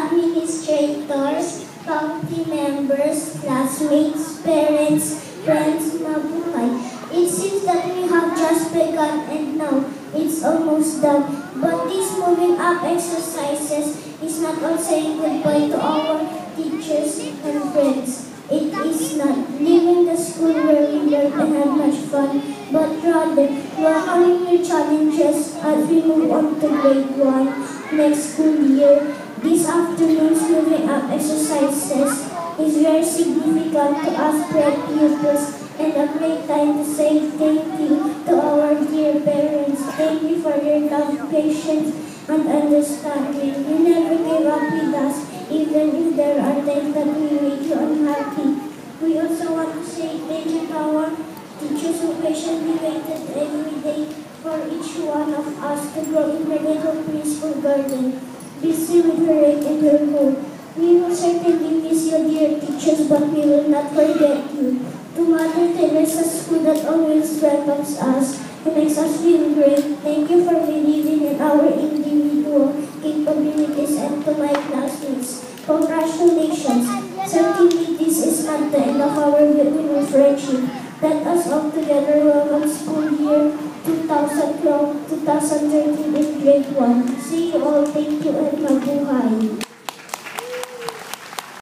administrators, faculty members, classmates, parents, friends, mabuhay. It seems that we have just begun and now it's almost done. But these moving up exercises is not all saying goodbye to our teachers and friends. It is not leaving the school where we learn and have much fun, but rather welcoming new challenges as we move on to grade 1 next school year. This afternoon's moving up exercises is very significant to us bright pupils and a great time to say thank you to our dear parents. Thank you for your love, patience, and understanding. You never gave up with us, even if there are times that we made you unhappy. We also want to say thank you to our teachers who patiently waited every day for each one of us to grow in the little preschool garden, busy with her rake and her hoe. We will certainly miss you, dear teachers, but we will not forget you. To Mother Teresa's school that always welcomes us and makes us feel great, thank you for believing in our individual capabilities, and to my classmates, congratulations. Certainly this is not the end of our beautiful friendship. Let us all together welcome school year 2012-2013 in grade 1. See you all, thank you, and mabuhay.